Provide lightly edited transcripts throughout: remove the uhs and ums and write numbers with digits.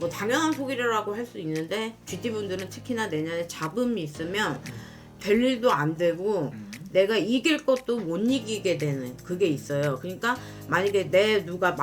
뭐 당연한 소리라고 할 수 있는데 GT분들은 특히나 내년에 잡음이 있으면 될 일도 안 되고 내가 이길 것도 못 이기게 되는 그게 있어요. 그러니까 만약에 누가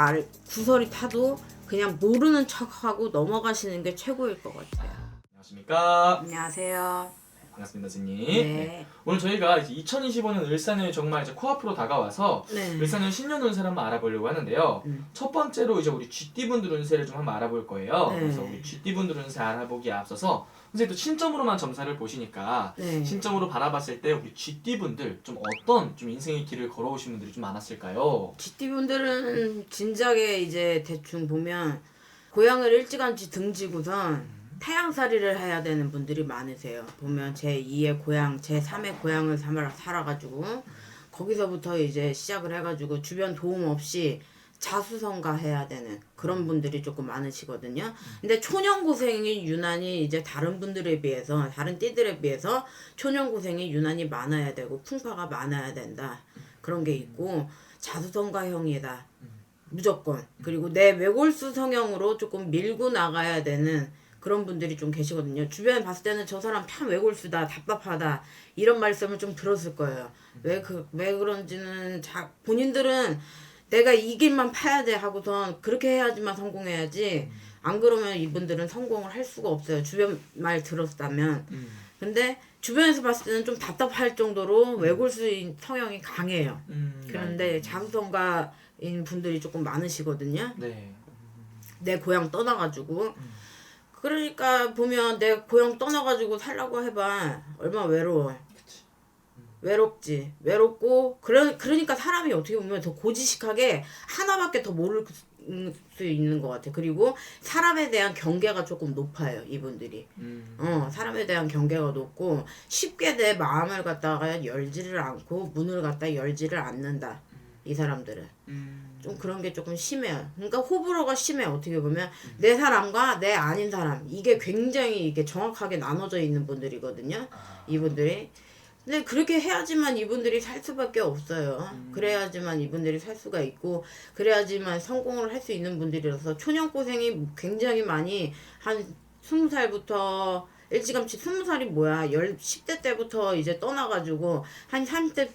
구설이 타도 그냥 모르는 척하고 넘어가시는 게 최고일 것 같아요. 안녕하십니까. 안녕하세요. 반갑습니다, 선생님. 네. 오늘 저희가 이제 2025년 을사년이 정말 이제 코앞으로 다가와서 네. 을사년 신년 운세를 한번 알아보려고 하는데요. 첫 번째로 이제 우리 쥐띠분들 운세를 좀 한번 알아볼 거예요. 네. 그래서 우리 쥐띠분들 운세 알아보기에 앞서서 선생님 또 신점으로만 점사를 보시니까 네. 신점으로 바라봤을 때 우리 쥐띠분들 좀 어떤 좀 인생의 길을 걸어오신 분들이 좀 많았을까요? GT분들은 진작에 이제 대충 보면 고향을 일찌감치 등지고선 태양살이를 해야 되는 분들이 많으세요. 보면 제2의 고향, 제3의 고향을 살아가지고 거기서부터 이제 시작을 해가지고 주변 도움 없이 자수성가 해야 되는 그런 분들이 조금 많으시거든요. 근데 초년고생이 유난히 이제 다른 분들에 비해서, 다른 띠들에 비해서 초년고생이 유난히 많아야 되고 풍파가 많아야 된다. 그런 게 있고 자수성가형이다. 무조건. 그리고 내 외골수 성형으로 조금 밀고 나가야 되는 그런 분들이 좀 계시거든요. 주변에 봤을 때는 저 사람 참 외골수다, 답답하다 이런 말씀을 좀 들었을 거예요. 왜 그런지는 본인들은 내가 이 길만 파야 돼 하고선 그렇게 해야지만 성공해야지 안 그러면 이분들은 성공을 할 수가 없어요. 주변 말 들었다면. 근데 주변에서 봤을 때는 좀 답답할 정도로 외골수인 성향이 강해요. 그런데 자수성가인 분들이 조금 많으시거든요. 네. 내 고향 떠나가지고 그러니까 보면 내 고향 떠나가지고 살라고 해봐 얼마나 외로워. 외롭지. 외롭고 그러니까 사람이 어떻게 보면 더 고지식하게 하나밖에 더 모를 수 있는 것 같아. 그리고 사람에 대한 경계가 조금 높아요. 이분들이. 사람에 대한 경계가 높고 쉽게 내 마음을 갖다가 열지를 않고 문을 갖다 열지를 않는다. 이 사람들은. 좀 그런 게 조금 심해요. 그러니까 호불호가 심해. 어떻게 보면 내 사람과 내 아닌 사람 이게 굉장히 이게 정확하게 나눠져 있는 분들이거든요. 이분들이. 근데 그렇게 해야지만 이분들이 살 수밖에 없어요. 그래야지만 이분들이 살 수가 있고 그래야지만 성공을 할 수 있는 분들이라서 초년고생이 굉장히 많이 한 20살부터 일찌감치 20살이 뭐야 10대 때부터 이제 떠나가지고 한 30대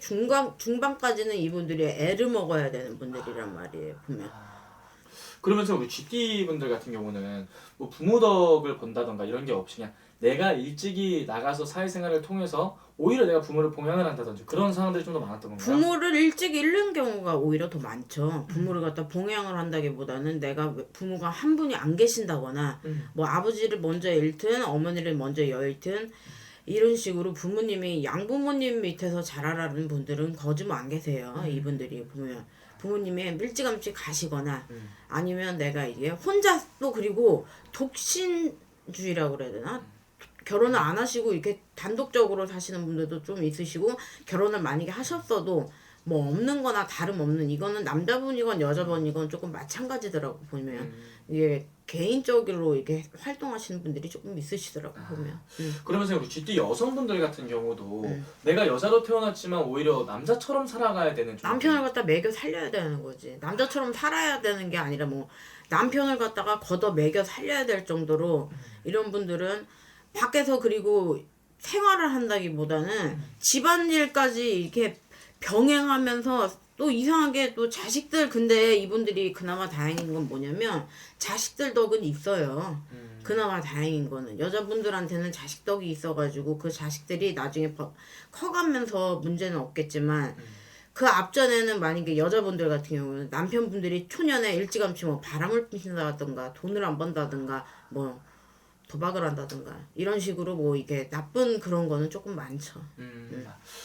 중반까지는 이분들이 애를 먹어야 되는 분들이란 말이에요. 보면. 그러면서 우리 GT분들 같은 경우는 뭐 부모 덕을 본다던가 이런 게 없이 그냥 내가 일찍이 나가서 사회생활을 통해서 오히려 내가 부모를 봉양을 한다든지 그런 상황들이 좀 더 많았던 건가요? 부모를 일찍 잃는 경우가 오히려 더 많죠. 부모를 갖다 봉양을 한다기보다는 내가 부모가 한 분이 안 계신다거나 뭐 아버지를 먼저 잃든 어머니를 먼저 잃든 이런 식으로 부모님이 양부모님 밑에서 자라라는 분들은 거짓말 안 계세요. 이분들이 보면 부모님이 일찌감치 가시거나 아니면 내가 이게 혼자 또 그리고 독신주의라고 그래야 되나? 결혼을 안 하시고 이렇게 단독적으로 사시는 분들도 좀 있으시고 결혼을 만약에 하셨어도 뭐 없는 거나 다름없는 이거는 남자분이건 여자분이건 조금 마찬가지더라고 보면 이게 개인적으로 이렇게 활동하시는 분들이 조금 있으시더라고 보면. 그러면서 우리 GT 여성분들 같은 경우도 내가 여자로 태어났지만 오히려 남자처럼 살아가야 되는 좀 남편을 갖다 매겨 살려야 되는 거지. 남자처럼 살아야 되는 게 아니라 뭐 남편을 갖다가 걷어 매겨 살려야 될 정도로 이런 분들은 밖에서 그리고 생활을 한다기보다는 집안일까지 이렇게 병행하면서 또 이상하게 또 자식들 근데 이분들이 그나마 다행인 건 뭐냐면 자식들 덕은 있어요. 그나마 다행인 거는 여자분들한테는 자식 덕이 있어가지고 그 자식들이 나중에 커가면서 문제는 없겠지만 그 앞전에는 만약에 여자분들 같은 경우는 남편분들이 초년에 일찌감치 뭐 바람을 피신다든가 돈을 안 번다든가 뭐 도박을 한다든가 이런 식으로 뭐 이게 나쁜 그런 거는 조금 많죠.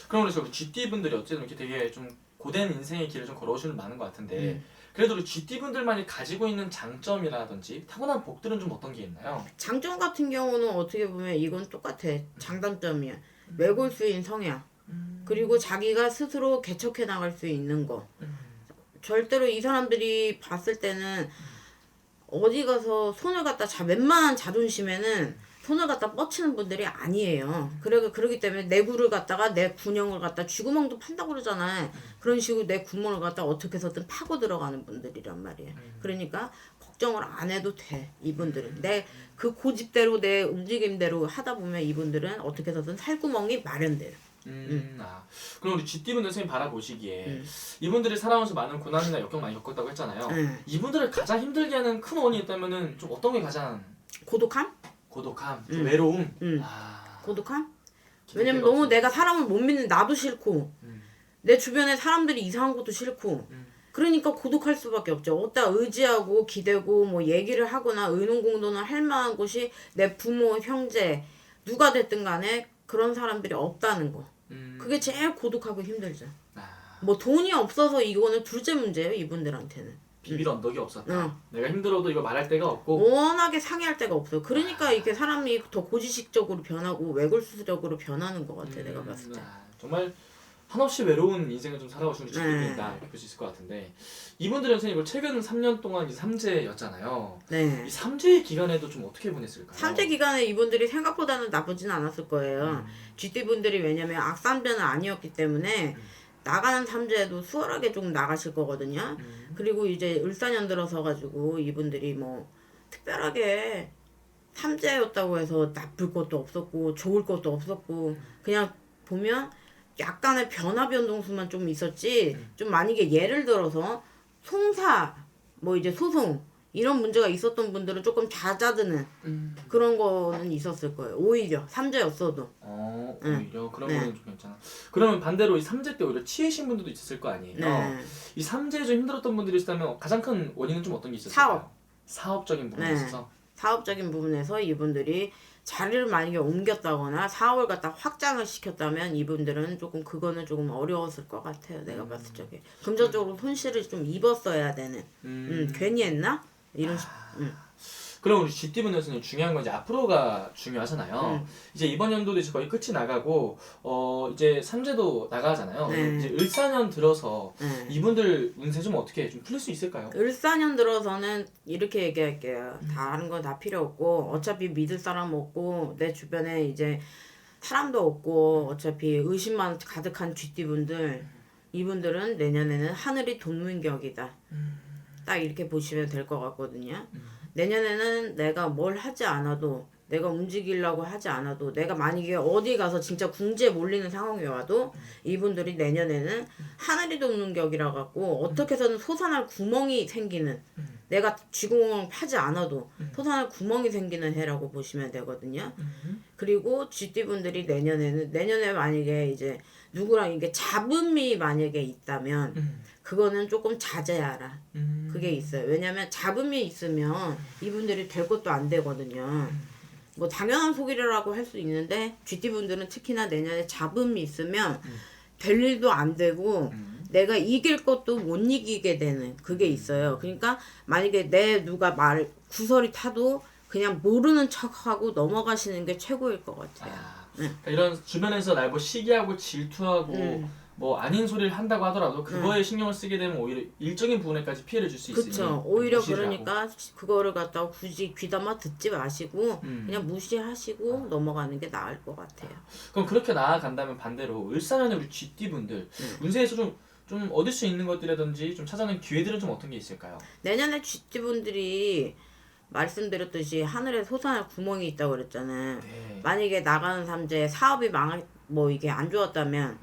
그럼 우리 GT분들이 어쨌든 이렇게 되게 좀 고된 인생의 길을 좀 걸어오시는 많은 것 같은데 그래도 우리 GT분들만이 가지고 있는 장점이라든지 타고난 복들은 좀 어떤 게 있나요? 장점 같은 경우는 어떻게 보면 이건 똑같아. 장단점이야. 외골수인 성향. 그리고 자기가 스스로 개척해 나갈 수 있는 거. 절대로 이 사람들이 봤을 때는 어디 가서 손을 갖다 웬만한 자존심에는 손을 갖다 뻗치는 분들이 아니에요. 그러기 때문에 내 구를 갖다가 내 군형을 갖다 쥐구멍도 판다고 그러잖아요. 그런 식으로 내 구멍을 갖다 어떻게 해서든 파고 들어가는 분들이란 말이에요. 그러니까 걱정을 안 해도 돼. 이분들은 내 그 고집대로 내 움직임대로 하다 보면 이분들은 어떻게 해서든 살구멍이 마련돼요. 그럼 우리 GT분들 선생님 바라보시기에 이분들이 살아오면서 많은 고난이나 역경 많이 겪었다고 했잖아요. 이분들을 가장 힘들게 하는 큰 원인이 있다면은 좀 어떤 게 가장 고독함? 고독함, 좀 외로움. 고독함? 왜냐면 너무 내가 사람을 못 믿는 나도 싫고 내 주변에 사람들이 이상한 것도 싫고 그러니까 고독할 수밖에 없죠. 어디다 의지하고 기대고 뭐 얘기를 하거나 의논공동을 할 만한 곳이 내 부모, 형제 누가 됐든 간에 그런 사람들이 없다는 거. 그게 제일 고독하고 힘들죠. 뭐 돈이 없어서 이거는 둘째 문제예요. 이분들한테는. 비빌 언덕이 없었다. 내가 힘들어도 이거 말할 데가 없고 워낙에 상의할 데가 없어요. 그러니까 이렇게 사람이 더 고지식적으로 변하고 외골수적으로 변하는 것 같아. 내가 봤을 때. 정말 한없이 외로운 인생을 좀 살아오신 GT분이다 이렇게 볼 수 있을 것 같은데 이분들은 선생님 최근 3년 동안 이제 삼재였잖아요. 네. 이 삼재 기간에도 좀 어떻게 보냈을까요? 삼재 기간에 이분들이 생각보다는 나쁘진 않았을 거예요. GT분들이 왜냐면 악삼재는 아니었기 때문에 나가는 삼재에도 수월하게 좀 나가실 거거든요. 그리고 이제 을사년 들어서 가지고 이분들이 뭐 특별하게 삼재였다고 해서 나쁠 것도 없었고 좋을 것도 없었고 그냥 보면 약간의 변화 변동수만 좀 있었지 좀 만약에 예를 들어서 송사 뭐 이제 소송 이런 문제가 있었던 분들은 조금 잦아드는 그런 거는 있었을 거예요. 오히려 삼재였어도. 오히려 그런 거는 좀 괜찮아. 그러면 반대로 이 삼재 때 오히려 치이신 분들도 있었을 거 아니에요. 이 삼재에 좀 힘들었던 분들이 있다면 가장 큰 원인은 좀 어떤 게 있었을까요? 사업적인 부분에 있어서. 사업적인 부분에서 이분들이 자리를 만약에 옮겼다거나 사업을 갖다 확장을 시켰다면 이분들은 조금 그거는 조금 어려웠을 것 같아요. 내가 봤을 적에 금전적으로 손실을 좀 입었어야 되는. 괜히 했나? 이런 식. 그럼 우리 GT분들은 중요한 건 이제 앞으로가 중요하잖아요. 이제 이번 연도도 이제 거의 끝이 나가고 이제 삼재도 나가잖아요. 이제 을사년 들어서 이분들 운세 좀 어떻게 좀 풀릴 수 있을까요? 을사년 들어서는 이렇게 얘기할게요. 다른 거 다 필요 없고 어차피 믿을 사람 없고 내 주변에 이제 사람도 없고 어차피 의심만 가득한 GT분들 이분들은 내년에는 하늘이 돈문격이다. 딱 이렇게 보시면 될 것 같거든요. 내년에는 내가 뭘 하지 않아도 내가 움직이려고 하지 않아도 내가 만약에 어디 가서 진짜 궁지에 몰리는 상황이 와도 이분들이 내년에는 하늘이 돕는 격이라 갖고 어떻게 해서든 솟아날 구멍이 생기는 내가 쥐구멍을 파지 않아도 솟아날 구멍이 생기는 해라고 보시면 되거든요. 그리고 GT분들이 내년에 만약에 이제 누구랑 이게 잡음이 만약에 있다면 그거는 조금 자제하라. 그게 있어요. 왜냐면 잡음이 있으면 이분들이 될 것도 안 되거든요. 뭐 당연한 소리라고 할 수 있는데 GT분들은 특히나 내년에 잡음이 있으면 될 일도 안 되고 내가 이길 것도 못 이기게 되는 그게 있어요. 그러니까 만약에 누가 구설이 타도 그냥 모르는 척하고 넘어가시는 게 최고일 것 같아요. 그러니까 이런 주변에서 날 뭐 시기하고 질투하고 뭐 아닌 소리를 한다고 하더라도 그거에 신경을 쓰게 되면 오히려 일적인 부분에까지 피해를 줄 수 있으니 그쵸. 오히려 그러니까 그거를 갖다가 굳이 귀담아 듣지 마시고 그냥 무시하시고 넘어가는 게 나을 것 같아요. 그럼 그렇게 나아간다면 반대로 을사년의 우리 GT분들 운세에서 좀 얻을 수 있는 것들이라든지 좀 찾아낸 기회들은 좀 어떤 게 있을까요? 내년에 GT분들이 말씀드렸듯이 하늘에 솟아날 구멍이 있다고 그랬잖아요. 만약에 나가는 삼재 사업이 뭐 이게 안 좋았다면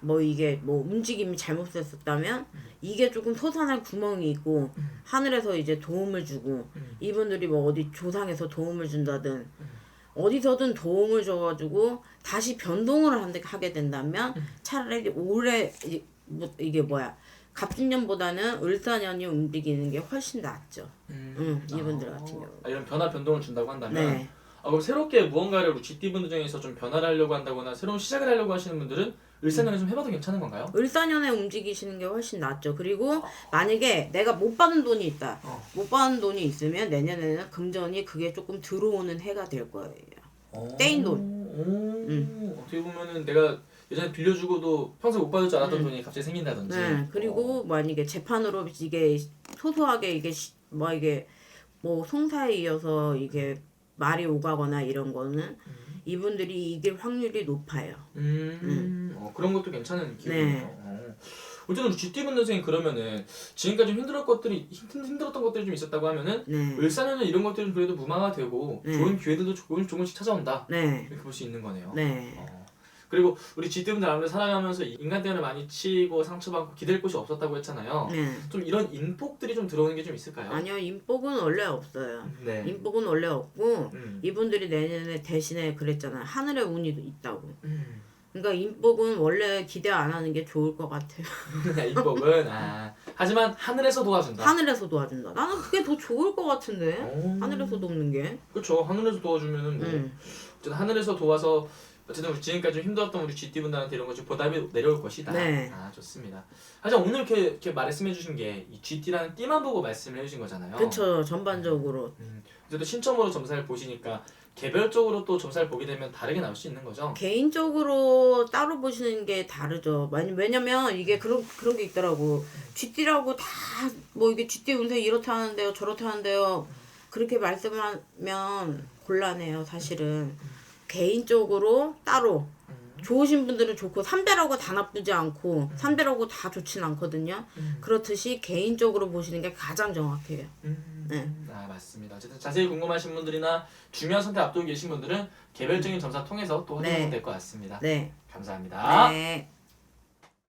뭐 이게 뭐 움직임이 잘못됐었다면 이게 조금 솟아날 구멍이 있고 하늘에서 이제 도움을 주고 이분들이 뭐 어디 조상에서 도움을 준다든 어디서든 도움을 줘가지고 다시 변동을 하게 된다면 차라리 올해 이게 뭐야 갑진년보다는 을사년이 움직이는 게 훨씬 낫죠. 이분들 같은 경우. 이런 변화 변동을 준다고 한다면 그럼 새롭게 무언가를 우리 GT분들 중에서 좀 변화를 하려고 한다거나 새로운 시작을 하려고 하시는 분들은 을사년에 좀 해봐도 괜찮은 건가요? 을사년에 움직이시는 게 훨씬 낫죠. 그리고 만약에 내가 못 받은 돈이 있다. 못 받은 돈이 있으면 내년에는 금전이 그게 조금 들어오는 해가 될 거예요. 떼인 돈. 어떻게 보면은 내가 예전에 빌려주고도 평소에 못 받을 줄 알았던 돈이 갑자기 생긴다든지. 그리고 만약에 재판으로 이게 소소하게 이게 뭐 송사에 이어서 이게 말이 오가거나 이런 거는 이분들이 이길 확률이 높아요. 그런 것도 괜찮은 기회네요. 어쨌든 우리 GT 분들 선생님 그러면은 지금까지 힘들었던 것들이 좀 있었다고 하면은 네. 을사년은 이런 것들은 그래도 무마가 되고 네. 좋은 기회들도 조금씩 찾아온다. 네. 이렇게 볼 수 있는 거네요. 네. 그리고 우리 GT분들 아무래도 살아가면서 인간 때문에 많이 치고 상처받고 기댈 곳이 없었다고 했잖아요. 네. 좀 이런 인폭들이 좀 들어오는 게 좀 있을까요? 아니요, 인복은 원래 없어요. 네. 인복은 원래 없고 음. 이분들이 내년에 대신에 그랬잖아요. 하늘의 운이 있다고. 음. 그러니까 인복은 원래 기대 안 하는 게 좋을 것 같아요. 인폭은 하지만 하늘에서 도와준다. 하늘에서 도와준다. 나는 그게 더 좋을 것 같은데. 오. 하늘에서 돕는 게. 그렇죠. 하늘에서 도와주면은 뭐 어쨌든 하늘에서 도와서 어쨌든 지금까지 좀 힘들었던 우리 GT 분들한테 이런 거 좀 보답이 내려올 것이다. 네. 좋습니다. 하지만 오늘 이렇게 말씀해주신 게 이 GT라는 띠만 보고 말씀을 해주신 거잖아요. 그쵸, 전반적으로. 이제 또 신점으로 점사를 보시니까 개별적으로 또 점사를 보게 되면 다르게 나올 수 있는 거죠. 개인적으로 따로 보시는 게 다르죠. 왜냐면 이게 그런 게 있더라고. GT라고 다 뭐 이게 GT 운세 이렇다 하는데요, 저렇다 하는데요. 그렇게 말씀하면 곤란해요, 사실은. 개인적으로 따로 좋으신 분들은 좋고 3대라고 다 나쁘지 않고 3대라고 다 좋진 않거든요. 그렇듯이 개인적으로 보시는 게 가장 정확해요. 네. 맞습니다. 어쨌든 자세히 궁금하신 분들이나 중요한 선택 앞두고 계신 분들은 개별적인 점사 통해서 또 확인하면 네. 될 것 같습니다. 네. 감사합니다. 네.